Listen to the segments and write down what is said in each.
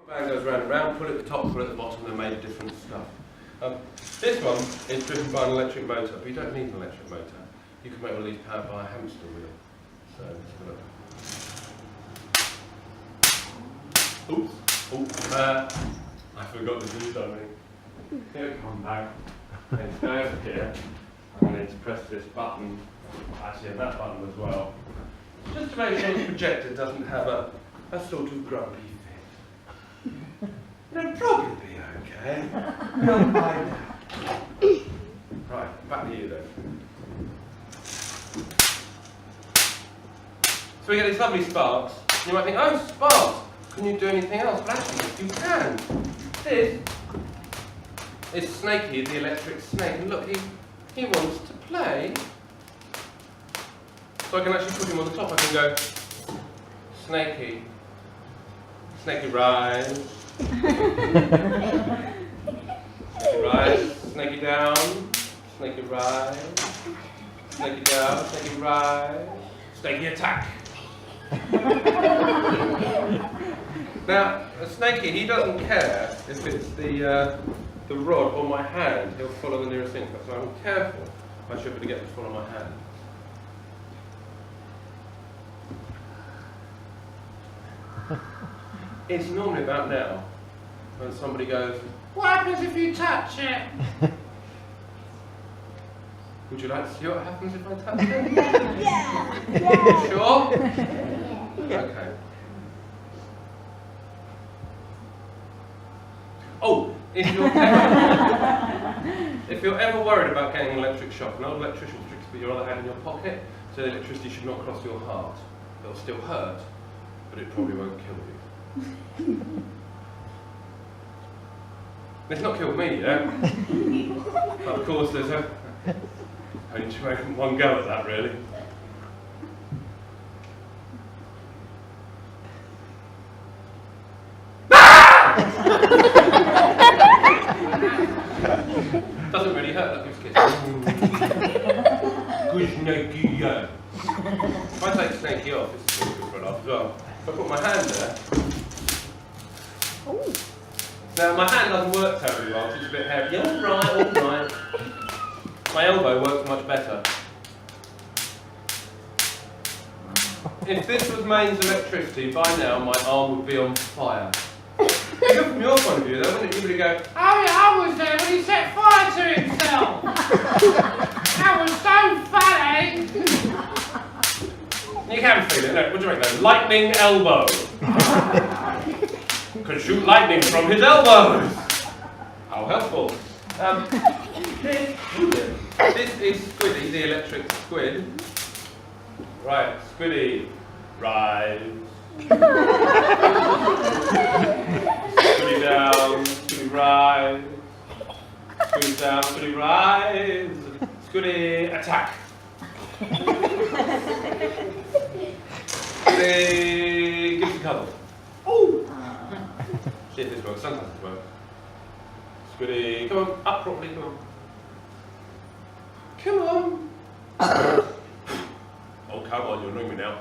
Band goes round and round, pull at the top, pull at the bottom, they're made of different stuff. This one is driven by an electric motor, but you don't need an electric motor. You can make one of these powered by a hamster wheel. So let's have a look. Oops. Oops. I forgot to do something. Here it comes back. And it's going over here. I'm going to press this button, actually and that button as well. Just to make sure the projector doesn't have a sort of grumpy fit. It'll probably be okay. We'll find out. Right, back to you then. So we get these lovely sparks. You might think, oh, sparks! Can you do anything else? But actually, you can. This is Snakey, the electric snake. And look, he wants to play. So I can actually put him on the top. I can go, Snakey. Snakey rise. Snakey rise. Snakey down. Snakey rise. Snakey down. Snakey rise. Snakey attack. Now, a Snakey, he doesn't care if it's the rod or my hand. He'll follow the nearest thing. So I'm careful. I should be able to get him to follow my hand. It's normally about now when somebody goes, what happens if you touch it? Would you like to see what happens if I touch it? Yeah. Sure? Yeah. Okay. Oh, if you're ever worried about getting an electric shock, an old electrician tricks to put your other hand in your pocket, so the electricity should not cross your heart. It'll still hurt, but it probably won't kill you. It's not killed me yet. But of course there's only one go at that really. Doesn't really hurt, that gives kids. Good Snakey. If I take Snakey off, it's really good for a laugh as well. If I put my hand there. Ooh. Now my hand doesn't work terribly well, it's a bit heavy. Alright. My elbow works much better. If this was mains electricity, by now my arm would be on fire. Good from your point of view though, wouldn't it? You would go, oh yeah, I was there when he set fire to himself. That was so funny. You can feel it, no, what do you make that? Lightning elbow. Could shoot lightning from his elbows. How helpful. This is Squidy, the electric squid. Right, Squidy, rise. Squidy down, Squidy rise. Squidy down, Squidy rise. Squidy attack. Squidy, give us a cuddle. Oh! See if this works, sometimes it works. Squidy, come on, up properly, come on. Come on! Oh, come on, you're annoying me now.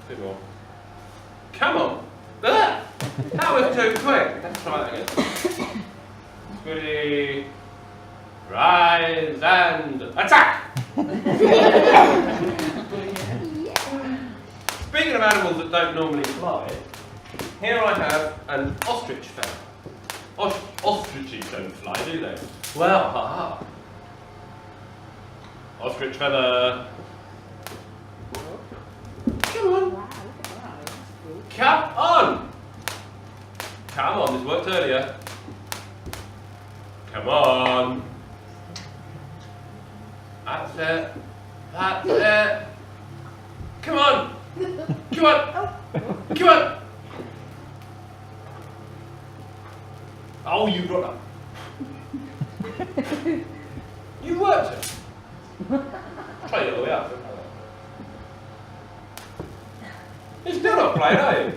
Bit more. Come on! That was too quick. Let's try that again. Squidy, rise and attack! Speaking of animals that don't normally fly, here I have an ostrich feather. Ostriches don't fly, do they? Well, haha. Ostrich feather. Come on. Come on. Come on, this worked earlier. Come on. That's it. That's it. Come on. Come on. Come on. Oh, you got up. You worked it. Try it all the way up. You're still not playing, are you?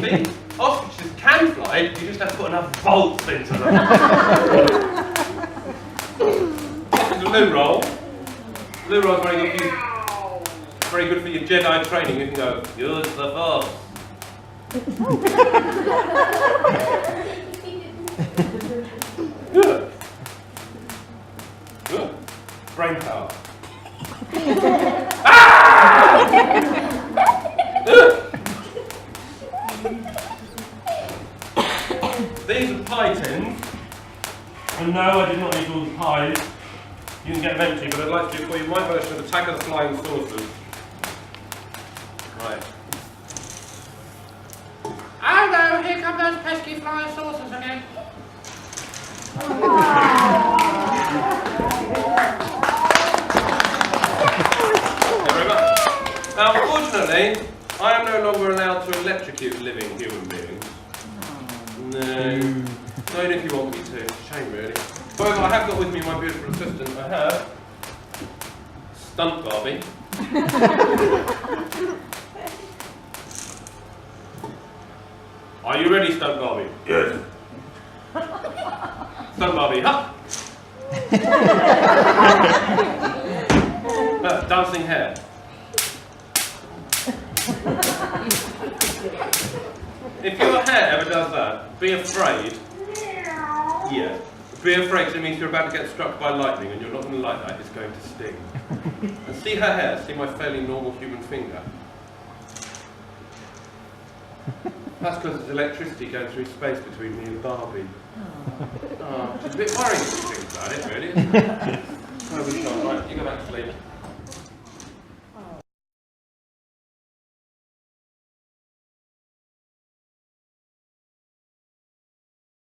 See? Ostriches can fly. side, you just have to put enough bolts into them. This is a loo roll. Loo roll is very good for your Jedi training. You can go, use the Force. Good. Good. Brain power. These are pie tins. And no, I did not eat all the pies. You can get them empty, but I'd like to do for you my version of Attack of the Flying Saucers. Right. Oh no, here come those pesky flying saucers again. Now, unfortunately, I am no longer allowed to electrocute living human beings. No, not if you want me to. It's a shame, really. However, I have got with me my beautiful assistant. I have Stunt Barbie. Are you ready, Stunt Barbie? Yes. Stunt Barbie, huh? Dancing hair. If your hair ever does that, be afraid. Yeah. Be afraid, because it means you're about to get struck by lightning and you're not going to like that, it's going to sting. And see her hair, see my fairly normal human finger. That's because there's electricity going through space between me and Barbie. Oh, it's a bit worrying to think about it, really, isn't it? No, we can't. Right, you go back to sleep.